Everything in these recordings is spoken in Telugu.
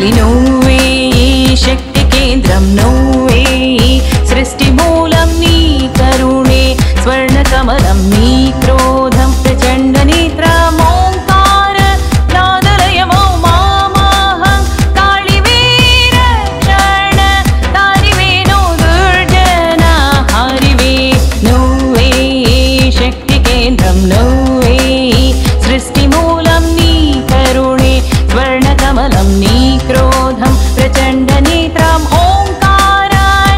తల్లి నువ్వే శక్తి కేంద్రం నువ్వే సృష్టి మూలం నీ కరుణే స్వర్ణ కమలం నీ క్రోధం ప్రచండ నేత్రం ఓంకార నాదలయమో మామహం కాళివే రక్షణ తారివే నో దుర్జన హరివే నువ్వే శక్తి కేంద్రం నువ్వే సృష్టి మూలం నీ కరుణే స్వర్ణ కమలం నీ క్రోధం ప్రచండ నేత్రం ఓంకార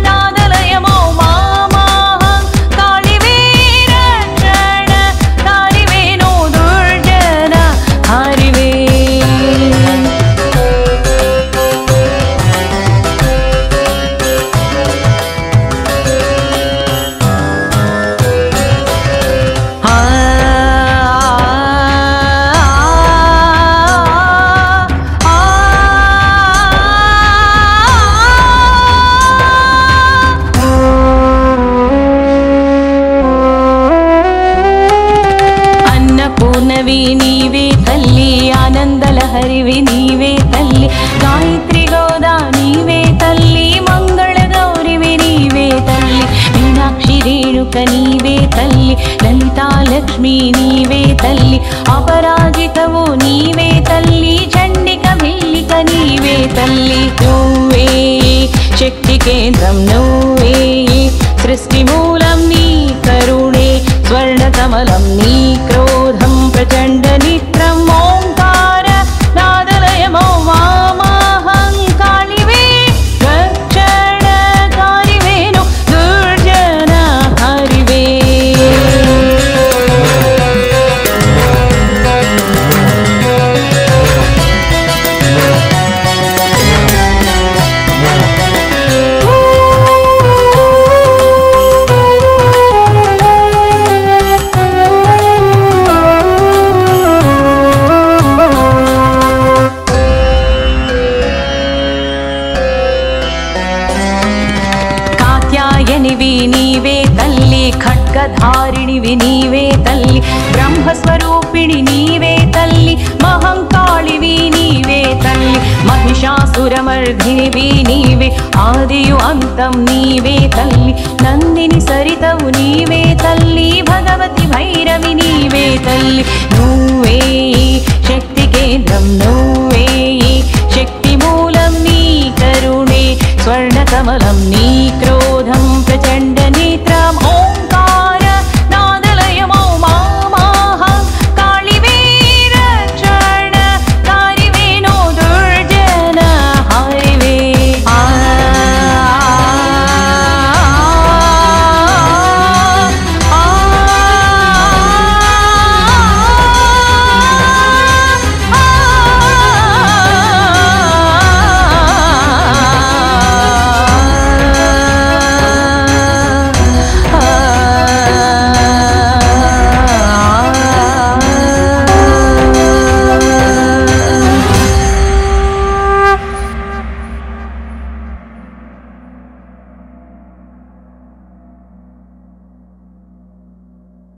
నాదలయమో మామహం కాళివే రక్షణ తారివే నో దుర్జన హరివే పూర్ణవి నీవే తల్లి ఆనందలహరివి నీవే తల్లి గాయత్రి గోదా నీవే తల్లి మంగళ గౌరివి నీవే తల్లి మీనాక్షి రేణుక నీవే తల్లి లలితా లక్ష్మి నీవే తల్లి అపరాజితవు నీవే తల్లి చండిక భిల్లిక నీవే తల్లి నువ్వే శక్తి కేంద్రం నువ్వే సృష్టి మూలం నీ కరుణే స్వర్ణ కమలం నీ క్రోధం ప్రచండ నేత్రం ఓంకార నాదలయమో వామహం కాళివే రక్షణ కారివేను దుర్జన హరివే కాత్యాయనివి నీవే తల్లి ఖడ్గధారిణివి నీవే తల్లి బ్రహ్మస్వరూపిణి నీవే తల్లి మహంకాళివి నీవే తల్లి మహిషాసురమర్ధినివి నీవే ఆదియు అంతం నీవే తల్లి నందిని సరితవు నీవే తల్లి భగవతి భైరవి నీవే తల్లి నువ్వే శక్తి కేంద్రం నువ్వే శక్తి మూలం నీ కరుణే స్వర్ణ కమలం నీ